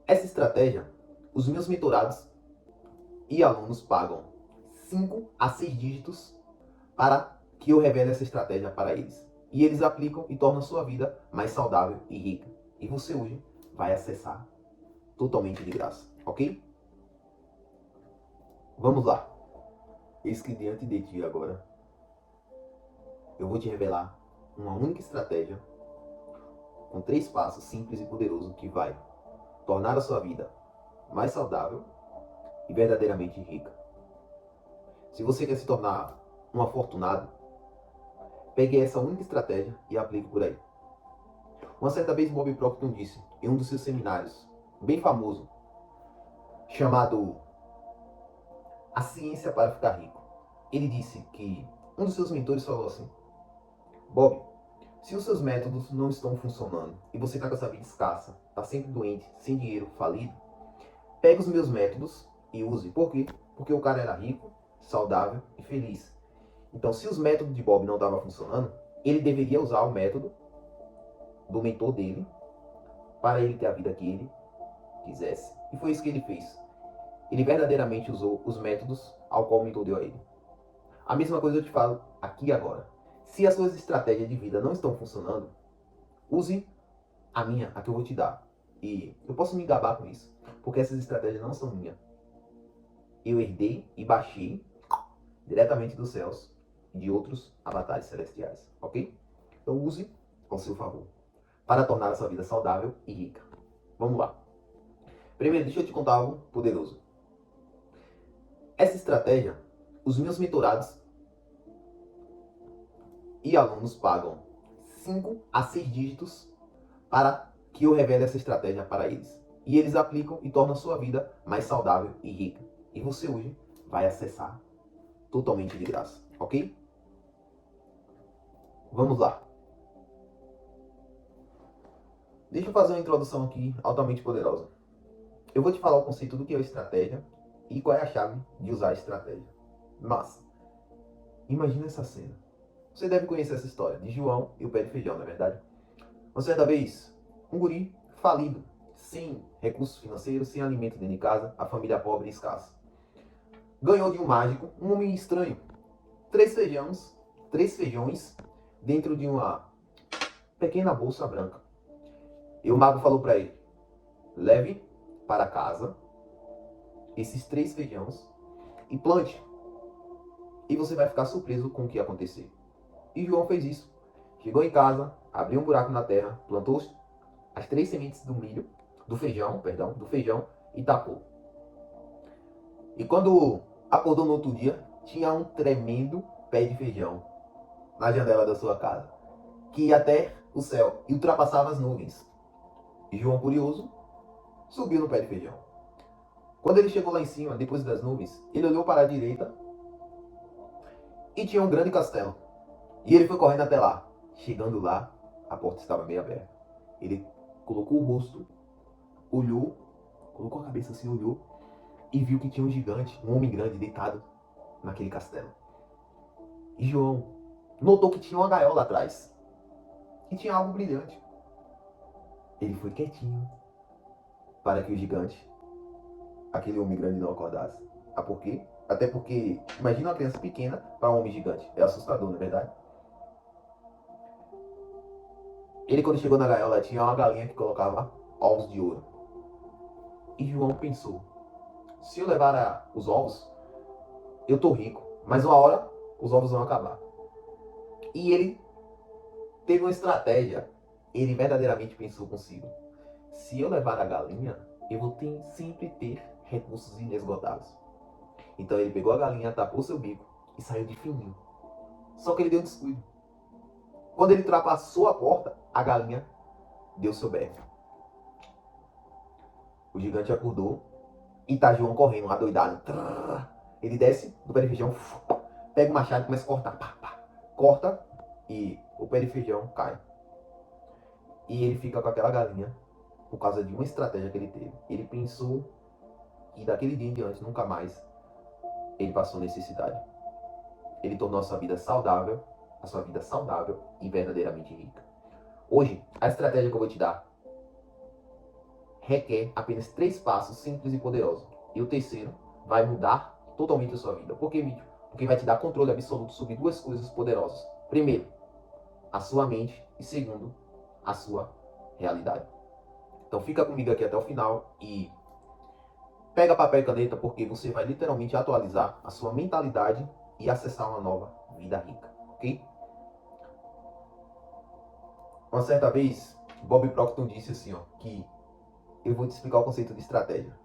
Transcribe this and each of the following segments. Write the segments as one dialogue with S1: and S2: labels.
S1: Essa estratégia, os meus mentorados e alunos pagam 5 a 6 dígitos para que eu revele essa estratégia para eles. E eles aplicam e tornam a sua vida mais saudável e rica. E você hoje vai acessar totalmente de graça, ok? Vamos lá. Eis que diante de ti agora, eu vou te revelar uma única estratégia com 3 passos simples e poderosos que vai tornar a sua vida mais saudável e verdadeiramente rica. Se você quer se tornar um afortunado, pegue essa única estratégia e aplique por aí. Uma certa vez Bob Proctor disse em um dos seus seminários, bem famoso, chamado A Ciência para Ficar Rico. Ele disse que um dos seus mentores falou assim: Bob, se os seus métodos não estão funcionando e você está com essa vida escassa, está sempre doente, sem dinheiro, falido, pegue os meus métodos e use. Por quê? Porque o cara era rico, saudável e feliz. Então, se os métodos de Bob não estavam funcionando, ele deveria usar o método do mentor dele para ele ter a vida que ele quisesse. E foi isso que ele fez. Ele verdadeiramente usou os métodos ao qual o mentor deu a ele. A mesma coisa eu te falo aqui e agora. Se as suas estratégias de vida não estão funcionando, use a minha, a que eu vou te dar. E eu posso me gabar com isso, porque essas estratégias não são minhas. Eu herdei e baixei diretamente dos céus de outros avatares celestiais, ok? Então use ao seu favor, para tornar a sua vida saudável e rica. Vamos lá. Primeiro, deixa eu te contar algo poderoso. Essa estratégia, os meus mentorados e alunos pagam 5 a 6 dígitos para que eu revele essa estratégia para eles. E eles aplicam e tornam a sua vida mais saudável e rica. E você hoje vai acessar totalmente de graça, ok? Vamos lá. Deixa eu fazer uma introdução aqui altamente poderosa. Eu vou te falar o conceito do que é estratégia e qual é a chave de usar a estratégia. Mas, imagina essa cena. Você deve conhecer essa história de João e o pé de feijão, não é verdade? Uma certa vez, um guri falido, sem recursos financeiros, sem alimento dentro de casa, a família pobre e escassa. Ganhou de um mágico, um homem estranho, 3 feijões dentro de uma pequena bolsa branca. E o mago falou para ele: leve para casa esses 3 feijões e plante. E você vai ficar surpreso com o que acontecer. E João fez isso. Chegou em casa, abriu um buraco na terra, plantou as 3 sementes do feijão e tapou. E quando acordou no outro dia, tinha um tremendo pé de feijão na janela da sua casa, que ia até o céu e ultrapassava as nuvens. E João, curioso, subiu no pé de feijão. Quando ele chegou lá em cima, depois das nuvens, ele olhou para a direita e tinha um grande castelo. E ele foi correndo até lá. Chegando lá, a porta estava meio aberta. Ele colocou o rosto, olhou, colocou a cabeça assim, olhou e viu que tinha um gigante, um homem grande deitado naquele castelo. E João notou que tinha uma gaiola atrás e tinha algo brilhante. Ele foi quietinho para que o gigante, aquele homem grande, não acordasse. Ah, por quê? Até porque, imagina uma criança pequena para um homem gigante. É assustador, não é verdade? Ele, quando chegou na gaiola, tinha uma galinha que colocava ovos de ouro. E João pensou: se eu levar os ovos, eu tô rico. Mas uma hora, os ovos vão acabar. E ele teve uma estratégia. Ele verdadeiramente pensou consigo: se eu levar a galinha, eu vou sempre ter recursos inesgotáveis. Então ele pegou a galinha, tapou seu bico e saiu de fininho. Só que ele deu um descuido. Quando ele ultrapassou a porta, a galinha deu seu berro. O gigante acordou e tá João correndo, adoidado. Ele desce do pé de feijão, pega o machado e começa a cortar. Pá, pá. Corta e o pé de feijão cai. E ele fica com aquela galinha por causa de uma estratégia que ele teve. Ele pensou que daquele dia em diante, nunca mais, ele passou necessidade. Ele tornou a sua vida saudável e verdadeiramente rica. Hoje, a estratégia que eu vou te dar requer apenas 3 passos simples e poderosos. E o terceiro vai mudar totalmente a sua vida. Por que, Mítico? Porque vai te dar controle absoluto sobre 2 coisas poderosas. Primeiro, a sua mente. E segundo, a sua realidade. Então fica comigo aqui até o final e pega papel e caneta, porque você vai literalmente atualizar a sua mentalidade e acessar uma nova vida rica, ok? Uma certa vez, Bob Proctor disse assim, ó, que eu vou te explicar o conceito de estratégia.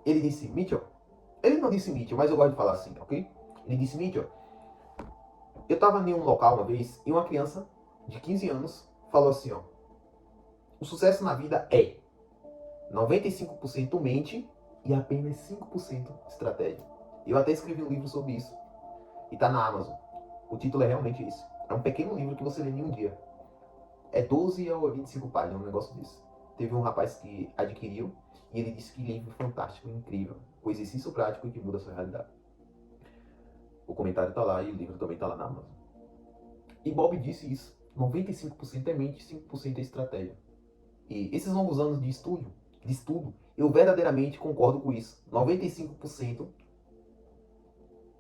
S1: Ele disse, Mitchell, ele não disse Mitchell, mas eu gosto de falar assim, ok? Ele disse, Mitchell, eu estava em um local uma vez e uma criança de 15 anos falou assim, ó, o sucesso na vida é 95% mente e apenas 5% estratégia. Eu até escrevi um livro sobre isso e está na Amazon. O título é realmente isso. É um pequeno livro que você lê em um dia. É 12 ou 25 páginas, um negócio desse. Teve um rapaz que adquiriu e ele disse que livro fantástico, incrível, com exercício prático e que muda a sua realidade. O comentário está lá e o livro também está lá na Amazon. E Bob disse isso. 95% é mente, 5% é estratégia. E esses longos anos de estudo, eu verdadeiramente concordo com isso. 95%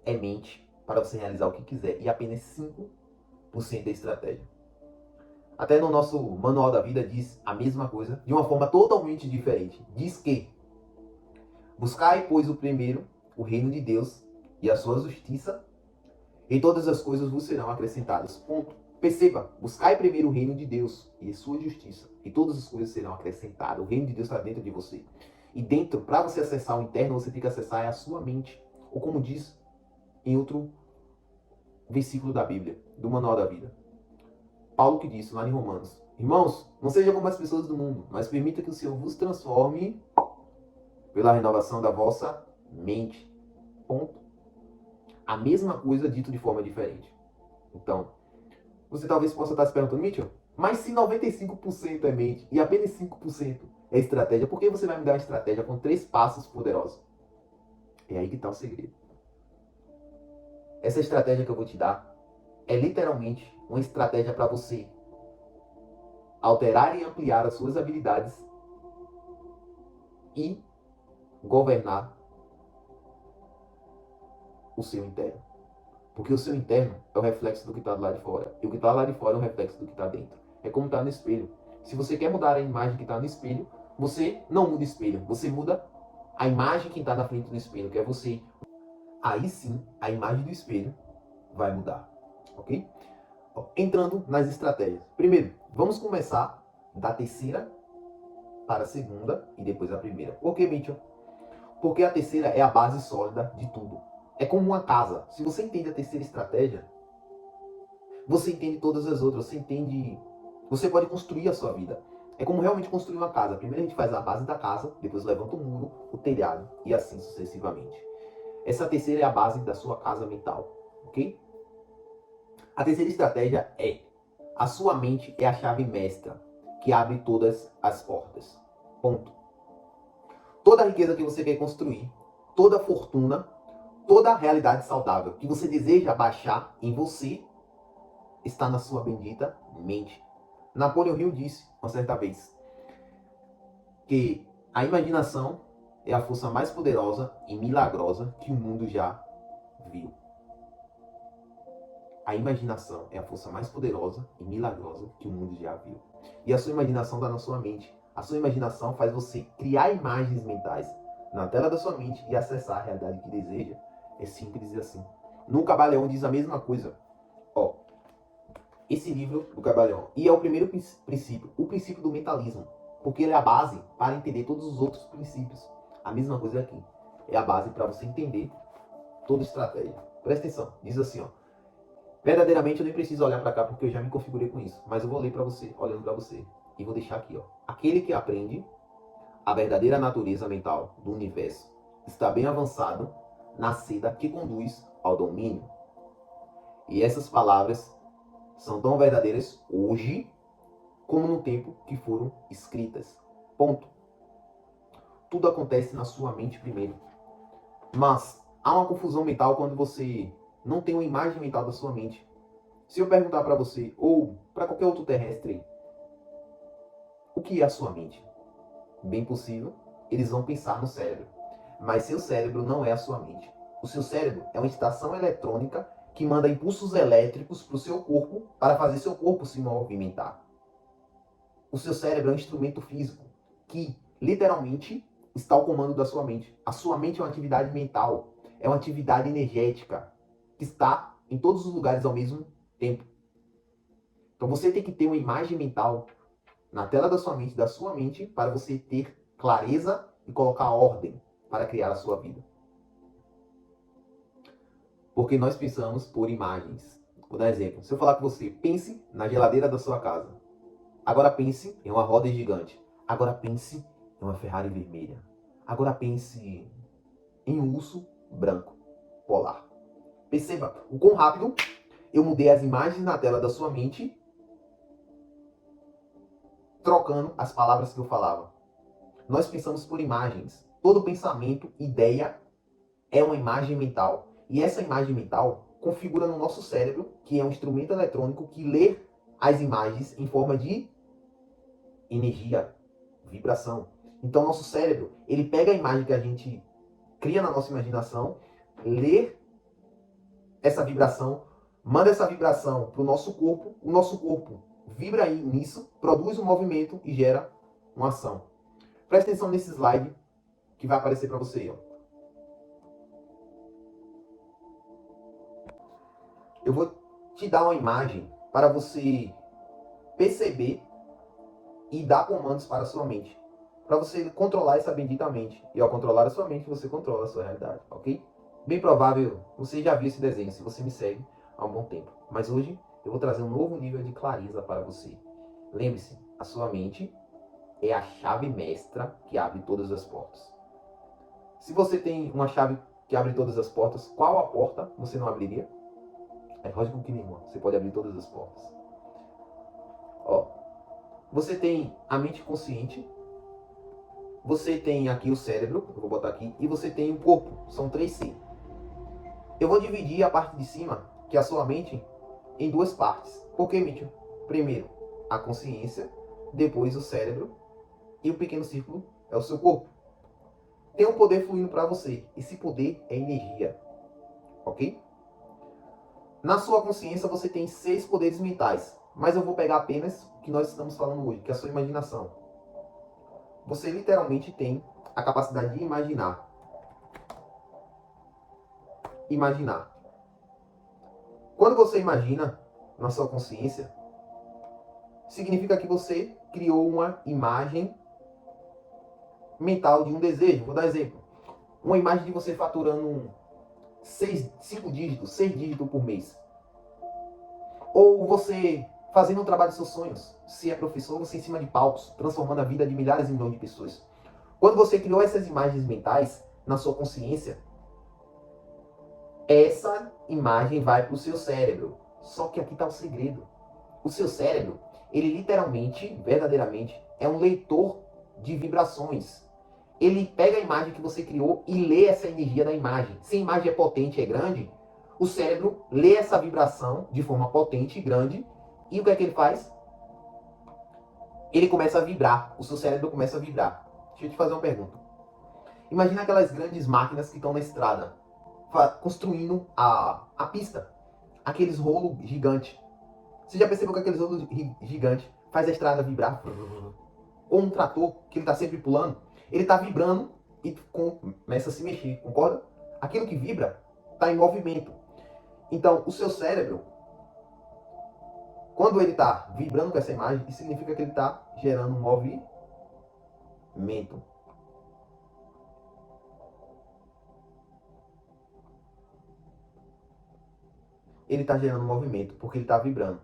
S1: é mente para você realizar o que quiser e apenas 5% é estratégia. Até no nosso manual da vida diz a mesma coisa, de uma forma totalmente diferente. Diz que buscai, pois, o primeiro, o reino de Deus e a sua justiça, e todas as coisas vos serão acrescentadas. Ponto. Perceba, buscai primeiro o reino de Deus e a sua justiça, e todas as coisas serão acrescentadas. O reino de Deus está dentro de você. E dentro, para você acessar o interno, você tem que acessar a sua mente. Ou como diz em outro versículo da Bíblia, do Manual da Vida. Paulo que disse lá em Romanos, irmãos, não sejam como as pessoas do mundo, mas permita que o Senhor vos transforme pela renovação da vossa mente. Ponto. A mesma coisa dito de forma diferente. Então, você talvez possa estar se perguntando, Mitchell, mas se 95% é mente e apenas 5% é estratégia, por que você vai me dar uma estratégia com 3 passos poderosos? É aí que está o segredo. Essa estratégia que eu vou te dar é literalmente uma estratégia para você alterar e ampliar as suas habilidades e governar o seu interno. Porque o seu interno é o reflexo do que está lá de fora. E o que está lá de fora é o reflexo do que está dentro. É como está no espelho. Se você quer mudar a imagem que está no espelho, você não muda o espelho. Você muda a imagem que está na frente do espelho, que é você. Aí sim, a imagem do espelho vai mudar. Ok? Entrando nas estratégias. Primeiro, vamos começar da terceira para a segunda e depois a primeira. Por que, Mitchell? Porque a terceira é a base sólida de tudo. É como uma casa. Se você entende a terceira estratégia, você entende todas as outras. Você entende... Você pode construir a sua vida. É como realmente construir uma casa. Primeiro a gente faz a base da casa, depois levanta o muro, o telhado e assim sucessivamente. Essa terceira é a base da sua casa mental. Ok? A terceira estratégia é: a sua mente é a chave mestra que abre todas as portas. Ponto. Toda a riqueza que você quer construir, toda a fortuna, toda a realidade saudável que você deseja baixar em você está na sua bendita mente. Napoleão Hill disse uma certa vez que a imaginação é a força mais poderosa e milagrosa que o mundo já viu. A imaginação é a força mais poderosa e milagrosa que o mundo já viu. E a sua imaginação está na sua mente. A sua imaginação faz você criar imagens mentais na tela da sua mente e acessar a realidade que deseja. É simples assim. No Caballeon diz a mesma coisa. Ó, esse livro do Caballeon. E é o primeiro princípio, o princípio do mentalismo. Porque ele é a base para entender todos os outros princípios. A mesma coisa aqui. É a base para você entender toda estratégia. Presta atenção. Diz assim, ó. Verdadeiramente eu nem preciso olhar para cá porque eu já me configurei com isso. Mas eu vou ler para você, olhando para você. E vou deixar aqui, ó. Aquele que aprende a verdadeira natureza mental do universo está bem avançado na seda que conduz ao domínio. E essas palavras são tão verdadeiras hoje como no tempo que foram escritas. Ponto. Tudo acontece na sua mente primeiro. Mas há uma confusão mental quando você não tem uma imagem mental da sua mente. Se eu perguntar para você, ou para qualquer outro terrestre, o que é a sua mente? bem possível, eles vão pensar no cérebro. Mas seu cérebro não é a sua mente. O seu cérebro é uma estação eletrônica que manda impulsos elétricos para o seu corpo para fazer seu corpo se movimentar. O seu cérebro é um instrumento físico que, literalmente, está ao comando da sua mente. A sua mente é uma atividade mental, é uma atividade energética que está em todos os lugares ao mesmo tempo. Então você tem que ter uma imagem mental na tela da sua mente, para você ter clareza e colocar ordem para criar a sua vida. Porque nós pensamos por imagens. Vou dar um exemplo. Se eu falar com você, pense na geladeira da sua casa. Agora pense em uma roda gigante. Agora pense em uma Ferrari vermelha. Agora pense em um urso branco polar. Perceba o quão rápido eu mudei as imagens na tela da sua mente, trocando as palavras que eu falava. Nós pensamos por imagens. Todo pensamento, ideia, é uma imagem mental. E essa imagem mental configura no nosso cérebro, que é um instrumento eletrônico que lê as imagens em forma de energia, vibração. Então, nosso cérebro, ele pega a imagem que a gente cria na nossa imaginação, lê essa vibração, manda essa vibração para o nosso corpo vibra aí nisso, produz um movimento e gera uma ação. Presta atenção nesse slide que vai aparecer para você. Ó. Eu vou te dar uma imagem para você perceber e dar comandos para a sua mente. Para você controlar essa bendita mente. E ao controlar a sua mente, você controla a sua realidade, ok? Bem provável, você já viu esse desenho, se você me segue há um bom tempo. Mas hoje, eu vou trazer um novo nível de clareza para você. Lembre-se, a sua mente é a chave mestra que abre todas as portas. Se você tem uma chave que abre todas as portas, qual a porta você não abriria? É lógico que nenhuma. Você pode abrir todas as portas. Ó, você tem a mente consciente, você tem aqui o cérebro, eu vou botar aqui, e você tem o corpo. São 3C. Eu vou dividir a parte de cima, que é a sua mente, em duas partes. Por que, Mitchell? Primeiro, a consciência, depois o cérebro, e o pequeno círculo é o seu corpo. Tem um poder fluindo para você. Esse poder é energia. Ok? Na sua consciência você tem 6 poderes mentais. Mas eu vou pegar apenas o que nós estamos falando hoje, que é a sua imaginação. Você literalmente tem a capacidade de imaginar. Imaginar. Quando você imagina na sua consciência, significa que você criou uma imagem mental de um desejo. Vou dar um exemplo. Uma imagem de você faturando 5 dígitos, 6 dígitos por mês. Ou você fazendo um trabalho dos seus sonhos. Se é professor, você em cima de palcos, transformando a vida de milhares e milhões de pessoas. Quando você criou essas imagens mentais na sua consciência, essa imagem vai para o seu cérebro. Só que aqui está o segredo. O seu cérebro, ele literalmente, verdadeiramente, é um leitor de vibrações. Ele pega a imagem que você criou e lê essa energia da imagem. Se a imagem é potente, é grande, o cérebro lê essa vibração de forma potente e grande. E o que é que ele faz? Ele começa a vibrar. O seu cérebro começa a vibrar. Deixa eu te fazer uma pergunta. Imagina aquelas grandes máquinas que estão na estrada, construindo a pista. Aqueles rolos gigantes. Você já percebeu que aqueles rolos gigantes faz a estrada vibrar? Ou um trator, que ele está sempre pulando, ele está vibrando e começa a se mexer, concorda? Aquilo que vibra está em movimento. Então, o seu cérebro, quando ele está vibrando com essa imagem, isso significa que ele está gerando um movimento. Ele está gerando um movimento, porque ele está vibrando.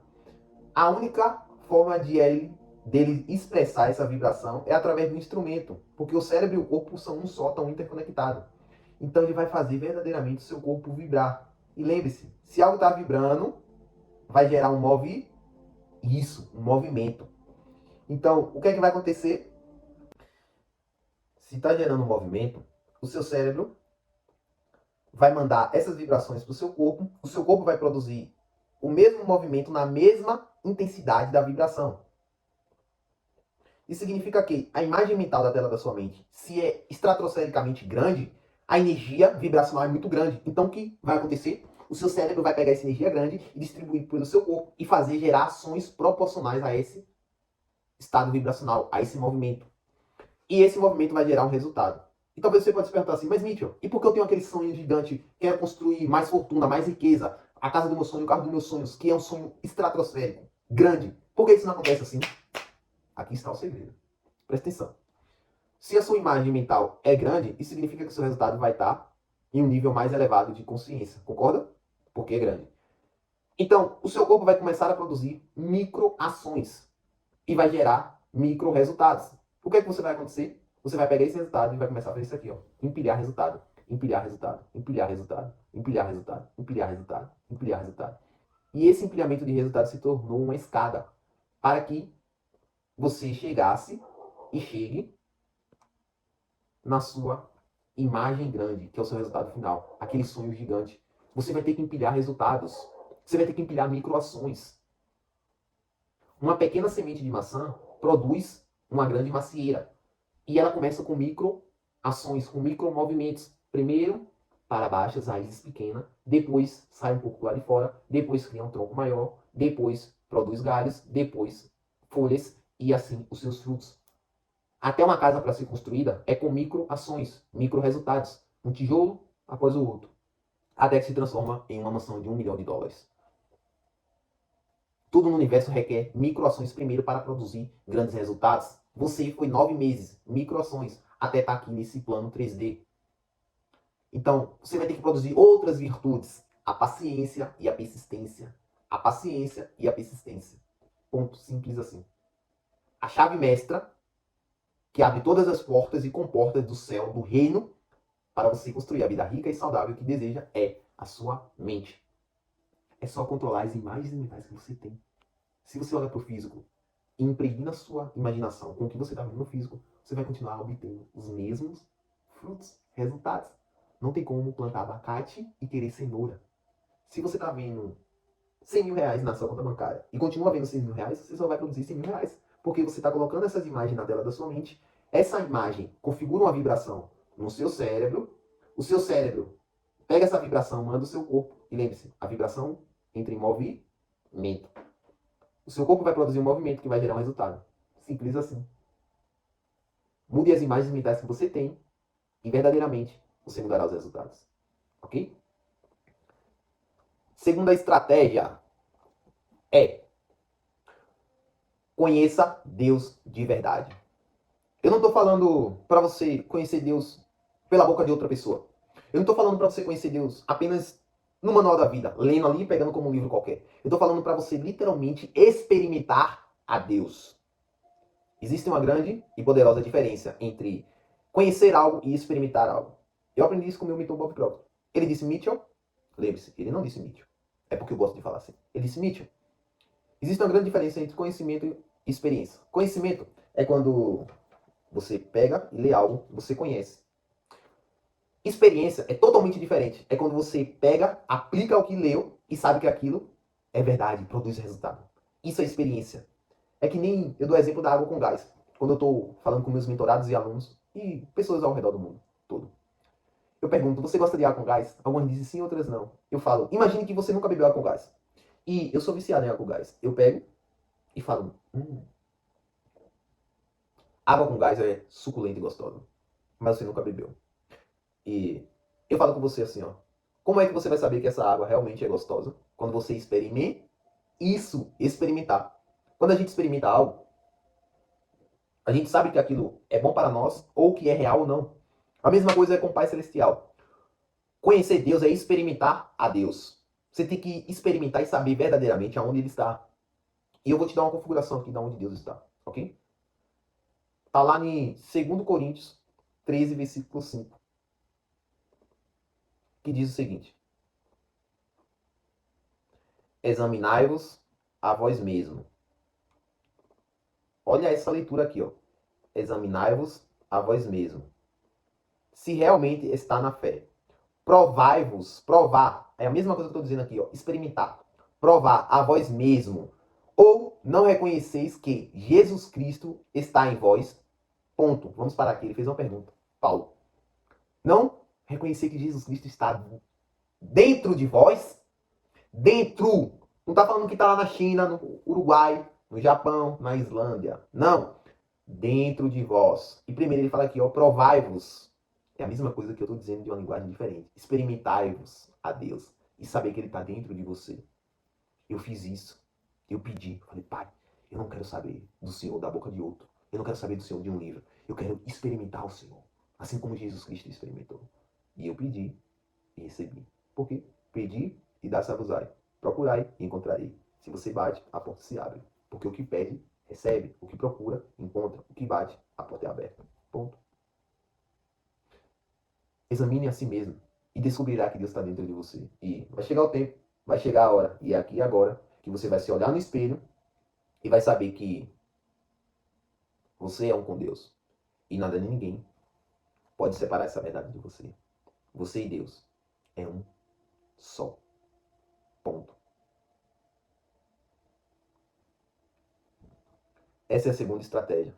S1: A única forma dele expressar essa vibração é através do instrumento, porque o cérebro e o corpo são um só, estão interconectados. Então ele vai fazer verdadeiramente o seu corpo vibrar. E lembre-se, se algo está vibrando, vai gerar um movimento. Então, o que é que vai acontecer? Se está gerando um movimento, o seu cérebro vai mandar essas vibrações para o seu corpo vai produzir o mesmo movimento na mesma intensidade da vibração. Isso significa que a imagem mental da tela da sua mente, se é estratosfericamente grande, a energia vibracional é muito grande. Então o que vai acontecer? O seu cérebro vai pegar essa energia grande e distribuir pelo seu corpo e fazer gerar ações proporcionais a esse estado vibracional, a esse movimento. E esse movimento vai gerar um resultado. E talvez você pode se perguntar assim, mas Mitchell, e por que eu tenho aquele sonho gigante, quero construir mais fortuna, mais riqueza, a casa do meu sonho, o carro dos meus sonhos, que é um sonho estratosférico, grande? Por que isso não acontece assim? Aqui está o segredo. Presta atenção. Se a sua imagem mental é grande, isso significa que o seu resultado vai estar em um nível mais elevado de consciência. Concorda? Porque é grande. Então, o seu corpo vai começar a produzir microações e vai gerar micro resultados. O que é que você vai acontecer? Você vai pegar esse resultado e vai começar a fazer isso aqui, ó. Empilhar resultado, empilhar resultado, empilhar resultado, empilhar resultado, empilhar resultado, empilhar resultado. E esse empilhamento de resultados se tornou uma escada para que você chegasse e chegue na sua imagem grande, que é o seu resultado final, aquele sonho gigante. Você vai ter que empilhar resultados. Você vai ter que empilhar microações. Uma pequena semente de maçã produz uma grande macieira. E ela começa com microações, com micromovimentos. Primeiro, para baixo, as raízes pequenas. Depois, sai um pouco lá de fora. Depois, cria um tronco maior. Depois, produz galhos. Depois, folhas. E assim, os seus frutos. Até uma casa para ser construída é com microações, micro-resultados. Um tijolo após o outro. Até que se transforma em uma mansão de US$ 1 milhão. Tudo no universo requer microações primeiro para produzir grandes resultados. Você foi 9 meses, microações, até estar aqui nesse plano 3D. Então, você vai ter que produzir outras virtudes. A paciência e a persistência. A paciência e a persistência. Ponto simples assim. A chave mestra que abre todas as portas e comportas do céu, do reino, para você construir a vida rica e saudável que deseja, é a sua mente. É só controlar as imagens mentais que você tem. Se você olha para o físico e impregna sua imaginação com o que você está vendo no físico, você vai continuar obtendo os mesmos frutos, resultados. Não tem como plantar abacate e querer cenoura. Se você está vendo R$ 100.000 na sua conta bancária e continua vendo R$ 100.000, você só vai produzir R$ 100.000. Porque você está colocando essas imagens na tela da sua mente. Essa imagem configura uma vibração no seu cérebro. O seu cérebro pega essa vibração, manda o seu corpo. E lembre-se, a vibração entra em movimento. O seu corpo vai produzir um movimento que vai gerar um resultado. Simples assim. Mude as imagens mentais que você tem e verdadeiramente você mudará os resultados. Ok? Segunda estratégia é: conheça Deus de verdade. Eu não estou falando para você conhecer Deus pela boca de outra pessoa. Eu não estou falando para você conhecer Deus apenas no manual da vida, lendo ali e pegando como um livro qualquer. Eu estou falando para você literalmente experimentar a Deus. Existe uma grande e poderosa diferença entre conhecer algo e experimentar algo. Eu aprendi isso com o meu mentor Bob Proctor. Ele disse, Mitchell, lembre-se, ele não disse Mitchell. É porque eu gosto de falar assim. Ele disse, Mitchell, existe uma grande diferença entre conhecimento e experiência. Conhecimento é quando você pega e lê algo que você conhece. Experiência é totalmente diferente. É quando você pega, aplica o que leu e sabe que aquilo é verdade, produz resultado. Isso é experiência. É que nem eu dou exemplo da água com gás. Quando eu estou falando com meus mentorados e alunos e pessoas ao redor do mundo todo. Eu pergunto, você gosta de água com gás? Algumas dizem sim, outras não. Eu falo, imagine que você nunca bebeu água com gás. E eu sou viciado em água com gás. Eu pego e falo, água com gás é suculenta e gostosa. Mas você nunca bebeu. E eu falo com você assim, ó. Como é que você vai saber que essa água realmente é gostosa? Quando você experimenta isso, experimentar. Quando a gente experimenta algo, a gente sabe que aquilo é bom para nós ou que é real ou não. A mesma coisa é com o Pai Celestial. Conhecer Deus é experimentar a Deus. Você tem que experimentar e saber verdadeiramente aonde Ele está. E eu vou te dar uma configuração aqui de onde Deus está, ok? Está lá em 2 Coríntios 13, versículo 5. Que diz o seguinte: examinai-vos a vós mesmo. Olha essa leitura aqui, ó. Examinai-vos a vós mesmo. Se realmente está na fé. Provai-vos, provar. É a mesma coisa que eu estou dizendo aqui, ó. Experimentar. Provar a vós mesmo. Ou Não reconheceis que Jesus Cristo está em vós? Ponto. Vamos parar aqui. Ele fez uma pergunta. Paulo. Não reconhecer que Jesus Cristo está dentro de vós? Dentro. Não está falando que está lá na China, no Uruguai, no Japão, na Islândia. Não. Dentro de vós. E primeiro ele fala aqui, ó, provai-vos. É a mesma coisa que eu estou dizendo de uma linguagem diferente. Experimentai-vos a Deus e saber que Ele está dentro de você. Eu fiz isso. Eu pedi. Falei, Pai, eu não quero saber do Senhor da boca de outro. Eu não quero saber do Senhor de um livro. Eu quero experimentar o Senhor. Assim como Jesus Cristo experimentou. E eu pedi e recebi. Por quê? Pedi e dá-se-vos-á. Procurai e encontrarei. Se você bate, a porta se abre. Porque o que pede, recebe. O que procura, encontra. O que bate, a porta é aberta. Ponto. Examine a si mesmo e descobrirá que Deus está dentro de você. E vai chegar o tempo, vai chegar a hora, e é aqui e agora, que você vai se olhar no espelho e vai saber que você é um com Deus. E nada nem ninguém pode separar essa verdade de você. Você e Deus é um só. Ponto. Essa é a segunda estratégia.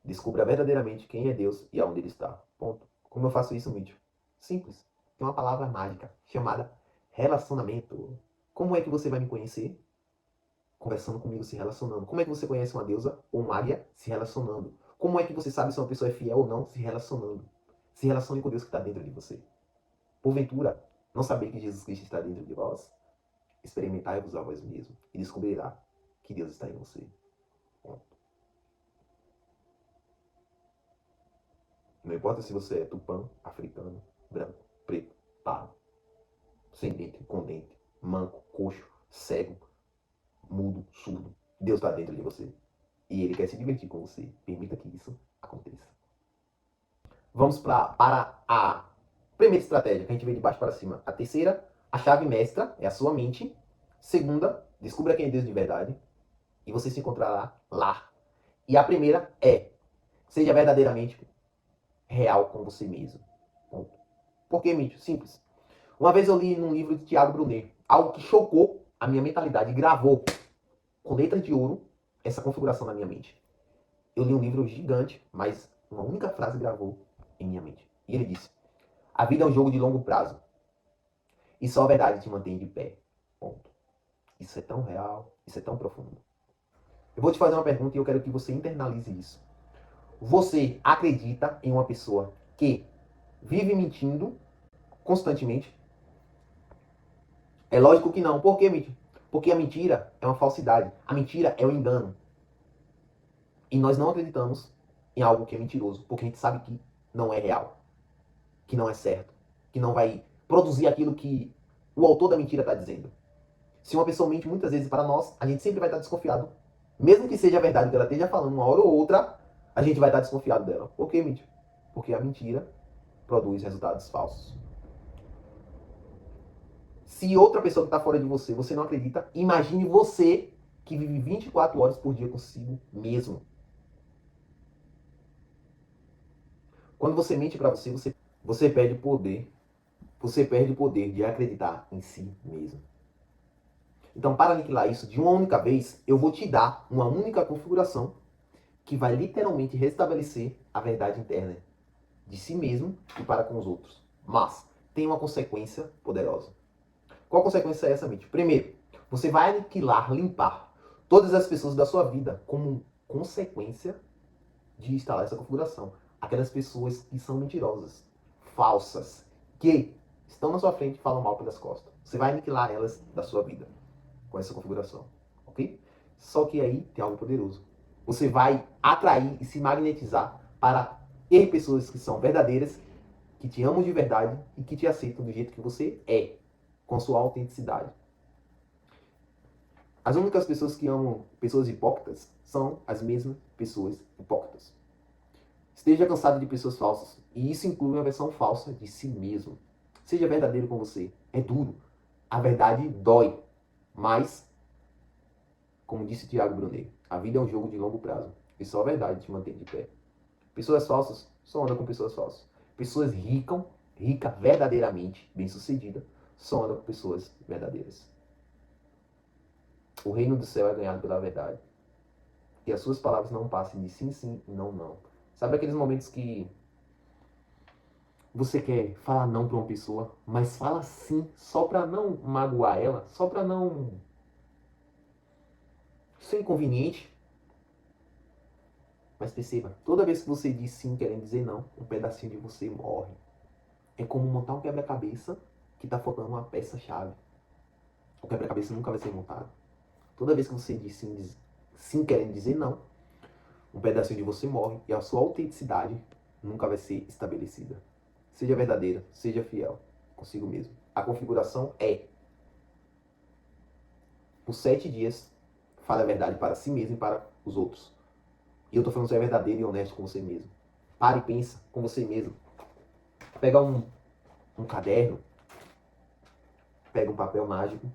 S1: Descubra verdadeiramente quem é Deus e aonde Ele está. Ponto. Como eu faço isso, Mídio? Simples. Tem uma palavra mágica chamada relacionamento. Como é que você vai me conhecer? Conversando comigo, se relacionando. Como é que você conhece uma deusa ou uma águia? Se relacionando. Como é que você sabe se uma pessoa é fiel ou não? Se relacionando. Se relacione com Deus que está dentro de você. Porventura, não saber que Jesus Cristo está dentro de vós? Experimentai-vos a vós mesmo e descobrirá que Deus está em você. Ponto. Não importa se você é tupã, africano, branco, preto, pardo, sem dente, com dente, manco, coxo, cego, mudo, surdo. Deus está dentro de você. E Ele quer se divertir com você. Permita que isso aconteça. Vamos para a primeira estratégia, que a gente vê de baixo para cima. A terceira, a chave mestra, é a sua mente. Segunda, descubra quem é Deus de verdade. E você se encontrará lá. E a primeira é, seja verdadeiramente real com você mesmo. Ponto. Por que, Mício? Simples. Uma vez eu li num livro de Tiago Brunet, algo que chocou a minha mentalidade, gravou com letras de ouro essa configuração na minha mente. Eu li um livro gigante, mas uma única frase gravou em minha mente. E ele disse, a vida é um jogo de longo prazo. E só a verdade te mantém de pé. Ponto. Isso é tão real, isso é tão profundo. Eu vou te fazer uma pergunta e eu quero que você internalize isso. Você acredita em uma pessoa que vive mentindo constantemente? É lógico que não. Por que mentir? Porque a mentira é uma falsidade. A mentira é um engano. E nós não acreditamos em algo que é mentiroso, porque a gente sabe que não é real, que não é certo, que não vai produzir aquilo que o autor da mentira está dizendo. Se uma pessoa mente muitas vezes para nós, a gente sempre vai estar desconfiado. Mesmo que seja verdade o que ela esteja falando uma hora ou outra, a gente vai estar desconfiado dela. Por que mentira? Porque a mentira produz resultados falsos. Se outra pessoa que está fora de você, você não acredita, imagine você que vive 24 horas por dia consigo mesmo. Quando você mente para você, você perde poder. Você perde o poder de acreditar em si mesmo. Então, para aniquilar isso de uma única vez, eu vou te dar uma única configuração que vai literalmente restabelecer a verdade interna de si mesmo e para com os outros. Mas tem uma consequência poderosa. Qual consequência é essa, Mitch? Primeiro, você vai aniquilar, limpar todas as pessoas da sua vida como consequência de instalar essa configuração. Aquelas pessoas que são mentirosas, falsas, que estão na sua frente e falam mal pelas costas. Você vai aniquilar elas da sua vida com essa configuração, ok? Só que aí tem algo poderoso. Você vai atrair e se magnetizar para ter pessoas que são verdadeiras, que te amam de verdade e que te aceitam do jeito que você é, com sua autenticidade. As únicas pessoas que amam pessoas hipócritas são as mesmas pessoas hipócritas. Esteja cansado de pessoas falsas, e isso inclui uma versão falsa de si mesmo. Seja verdadeiro com você. É duro. A verdade dói. Mas, como disse Tiago Brunet, a vida é um jogo de longo prazo. E só a verdade te mantém de pé. Pessoas falsas só andam com pessoas falsas. Pessoas rica verdadeiramente, bem-sucedida, só andam com pessoas verdadeiras. O reino do céu é ganhado pela verdade. Que as suas palavras não passem de sim, sim e não, não. Sabe aqueles momentos que você quer falar não para uma pessoa, mas fala sim só para não magoar ela, só para não ser inconveniente? Mas perceba, toda vez que você diz sim querendo dizer não, um pedacinho de você morre. É como montar um quebra-cabeça que está faltando uma peça-chave. O quebra-cabeça nunca vai ser montado. Toda vez que você diz sim querendo dizer não, um pedacinho de você morre e a sua autenticidade nunca vai ser estabelecida. Seja verdadeira, seja fiel consigo mesmo. A configuração é: por 7 dias, fale a verdade para si mesmo e para os outros. E eu estou falando ser verdadeiro e honesto com você mesmo. Pare e pensa com você mesmo. Pega um caderno, pega um papel mágico,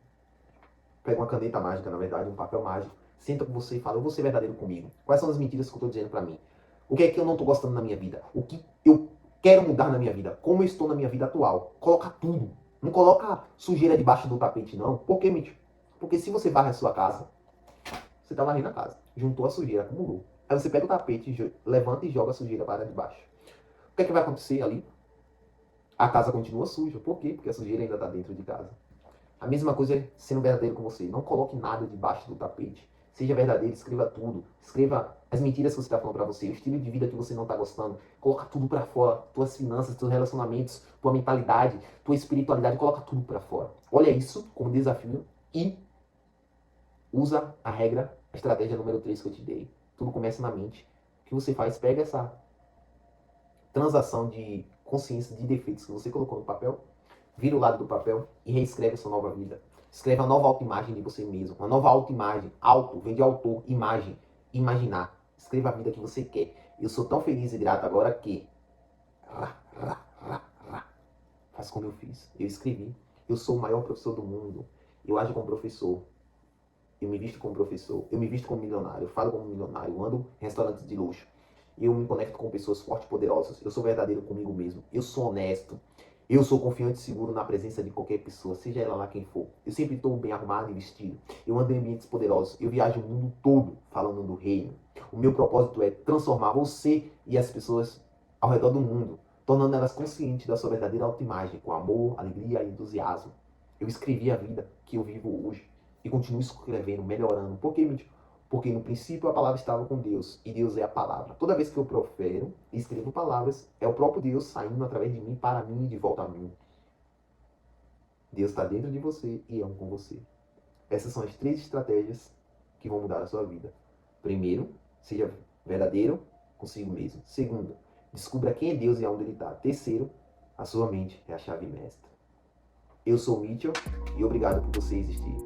S1: pega uma caneta mágica, na verdade, um papel mágico, senta com você e fala: eu vou ser verdadeiro comigo. Quais são as mentiras que eu estou dizendo para mim? O que é que eu não estou gostando na minha vida? O que eu quero mudar na minha vida? Como eu estou na minha vida atual? Coloca tudo. Não coloca sujeira debaixo do tapete, não. Por que, mentira? Porque se você varre a sua casa, você está varrendo a casa. Juntou a sujeira, acumulou. Aí você pega o tapete, levanta e joga a sujeira para debaixo. O que é que vai acontecer ali? A casa continua suja. Por quê? Porque a sujeira ainda está dentro de casa. A mesma coisa é sendo verdadeiro com você. Não coloque nada debaixo do tapete. Seja verdadeiro, escreva tudo. Escreva as mentiras que você está falando para você, o estilo de vida que você não está gostando. Coloca tudo para fora. Tuas finanças, teus relacionamentos, tua mentalidade, tua espiritualidade. Coloca tudo para fora. Olha isso como desafio e usa a regra, a estratégia número 3 que eu te dei. Tudo começa na mente. O que você faz? Pega essa transação de consciência de defeitos que você colocou no papel, vira o lado do papel e reescreve a sua nova vida. Escreva uma nova autoimagem de você mesmo. Uma nova autoimagem. Auto, vem de autor, imagem. Imaginar. Escreva a vida que você quer. Eu sou tão feliz e grato agora que... Faz como eu fiz. Eu escrevi. Eu sou o maior professor do mundo. Eu ajo como professor. Eu me visto como professor. Eu me visto como milionário. Eu falo como milionário. Eu ando em restaurantes de luxo. Eu me conecto com pessoas fortes e poderosas. Eu sou verdadeiro comigo mesmo. Eu sou honesto. Eu sou confiante e seguro na presença de qualquer pessoa, seja ela lá quem for. Eu sempre estou bem arrumado e vestido. Eu ando em ambientes poderosos. Eu viajo o mundo todo falando do reino. O meu propósito é transformar você e as pessoas ao redor do mundo, tornando elas conscientes da sua verdadeira autoimagem, com amor, alegria e entusiasmo. Eu escrevi a vida que eu vivo hoje e continuo escrevendo, melhorando. Por quê, Mítico? Porque no princípio a palavra estava com Deus e Deus é a palavra. Toda vez que eu profero e escrevo palavras, é o próprio Deus saindo através de mim, para mim e de volta a mim. Deus está dentro de você e é um com você. Essas são as 3 estratégias que vão mudar a sua vida. Primeiro, seja verdadeiro consigo mesmo. Segundo, descubra quem é Deus e aonde Ele está. Terceiro, a sua mente é a chave mestra. Eu sou o Mitchell e obrigado por você existir.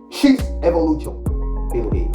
S1: X Evolution pelo Rei.